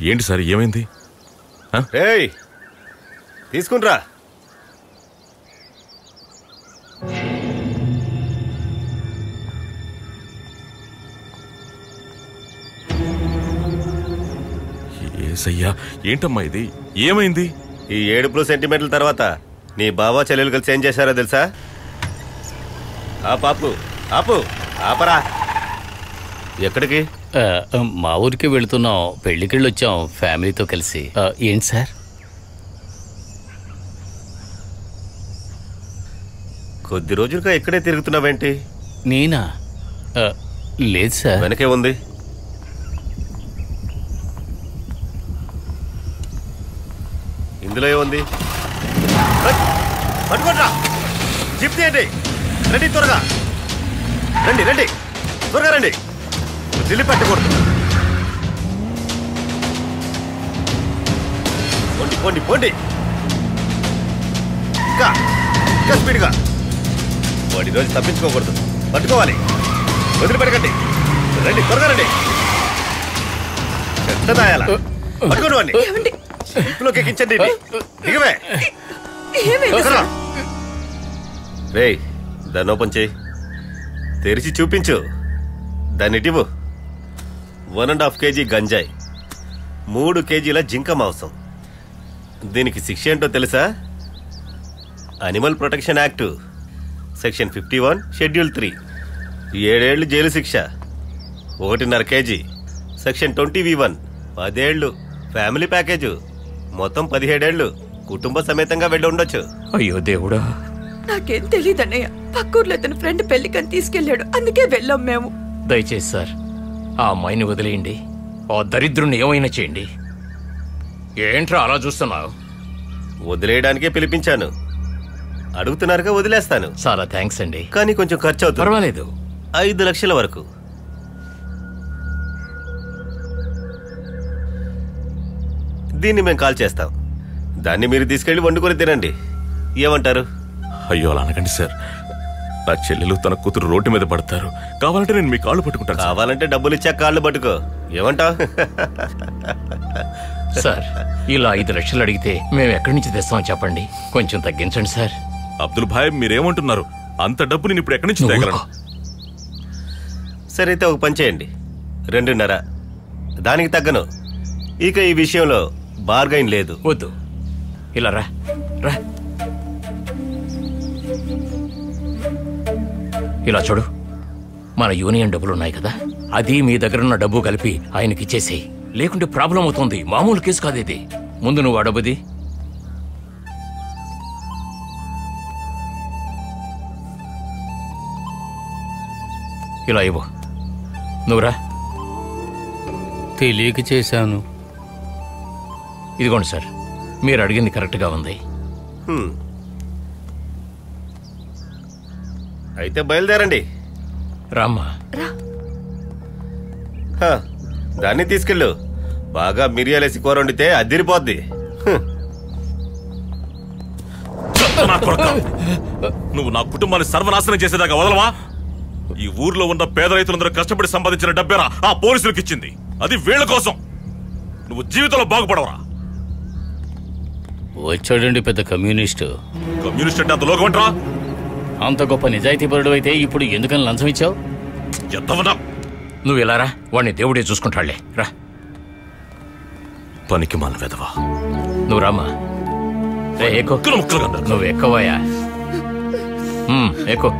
ఏంటి సార్ ఏమైంది? తీసుకుంట్రా. ఏసయ్యా ఏంటమ్మా ఇది? ఏమైంది? ఈ ఏడుపులు సెంటిమెంట్ల తర్వాత నీ బావ చెల్లెలు కలిసి ఏం చేశారో తెలుసా? ఆపరా. ఎక్కడికి? మా ఊరికి వెళుతున్నాం. పెళ్లికెళ్ళొచ్చాం ఫ్యామిలీతో కలిసి. ఏంటి సార్? కొద్ది రోజులుగా ఇక్కడే తిరుగుతున్నావేంటి? నేనా? లేదు సార్. వెనకే ఉంది. ఇందులో ఏముంది? పట్టుకోట్రా. జిప్ తీయండి. రండి త్వరగా. రండి త్వరగా రండి. ఢిల్లీ పెట్టకూడదు. పోండి. ఇంకా స్పీడ్గా. వాడి రోజు తప్పించుకోకూడదు. పట్టుకోవాలి. వదిలిపెట్టకండి. రండి త్వరగా రండి. చెత్త దాయాల. పట్టుకోండి వాడిని. ఇంట్లోకి ఎక్కించండి. దిగవే. రేయ్, దాన్ని ఓపెన్ చేయి. తెరిచి చూపించు. దాన్ని ఇటివు. 1.5 kg గంజాయి, 3 kgల జింక మాంసం. దీనికి శిక్ష ఏంటో తెలుసా? Animal protection act section 51 schedule 3 7 ఏళ్లు జైలు శిక్ష. 1.5 kg సెక్షన్ 20V1 10 ఏళ్లు. ఫ్యామిలీ ప్యాకేజు మొత్తం 17 ఏళ్లు. కుటుంబ సమేతంగా వెళ్ళి ఉండొచ్చు. అయ్యో దేవుడా, నాకేం తెలియదన్నయ్య. పక్కూర్లో తన ఫ్రెండ్ పెళ్లికని తీసుకెళ్లాడు, అందుకే వెళ్ళాం మేము. దయచేసి సార్ ఆ అమ్మాయిని వదిలేయండి. ఆ దరిద్రుని ఏమైనా చేయండి. ఏంట్రా అలా చూస్తున్నావు? వదిలేయడానికే పిలిపించాను. అడుగుతున్నారుగా, వదిలేస్తాను. చాలా థ్యాంక్స్ అండి, కానీ కొంచెం ఖర్చు అవుతుంది. పర్వాలేదు. 5 లక్షల వరకు. దీన్ని మేము కాల్ చేస్తాం. దాన్ని మీరు తీసుకెళ్లి వండుకొని తినండి. ఏమంటారు? అయ్యో అలా అనకండి సార్. నా చెల్లెలు తన కూతురు రోడ్డు మీద పడతారు. కావాలంటే నేను మీ కాళ్ళు పట్టుకుంటాను. కావాలంటే డబ్బులు ఇచ్చా కాళ్ళు పట్టుకో. ఏమంటావు? సార్ ఇలా 5 లక్షలు అడిగితే మేము ఎక్కడి నుంచి తెస్తామని చెప్పండి. కొంచెం తగ్గించండి సార్. అబ్దుల్ భాయ్ మీరేమంటున్నారు? అంత డబ్బు నేను ఇప్పుడు ఎక్కడి నుంచి తేగలను? సరైతే ఒక పని చేయండి, 2.5. దానికి తగ్గను. ఇక ఈ విషయంలో బార్గైన్ లేదు. వద్దు, ఇలా రా. ఇలా చూడు, మన యూనియన్ డబ్బులున్నాయి కదా, అది మీ దగ్గరున్న డబ్బు కలిపి ఆయనకి ఇచ్చేసేయి. లేకుంటే ప్రాబ్లం అవుతుంది. మామూలు కేసు కాదు ఇది. ముందు నువ్వు ఆ డబ్బుది. ఇలా ఇవ్వు. నువ్వురా. తెలియక చేశాను. ఇదిగోండి సార్, మీరు అడిగింది కరెక్ట్గా ఉంది. అయితే బయలుదేరండి. రామ్మా. దాన్ని తీసుకెళ్ళు. బాగా మిరియాలేసి కూర వండితే అదిరిపోద్ది. నువ్వు నా కుటుంబాన్ని సర్వనాశనం చేసేదాకా వదలవా? ఈ ఊర్లో ఉన్న పేద రైతులందరూ కష్టపడి సంపాదించిన డబ్బేరా ఆ పోలీసులకు ఇచ్చింది. అది వీళ్ల కోసం. నువ్వు జీవితంలో బాగుపడవరా? వచ్చాడండి పెద్ద కమ్యూనిస్టు. కమ్యూనిస్ట్ అంటే అంత లోకమంటరా? అంత గొప్ప నిజాయితీపరుడు అయితే ఇప్పుడు ఎందుకని లంచం ఇచ్చావు? నువ్వు ఇలా రా, వాడిని దేవుడే చూసుకుంటాడులే. రా. పనికి మన వెదవా. నువ్వు రామ్మా. నువ్వు ఎక్కువయా. ఎక్కువ.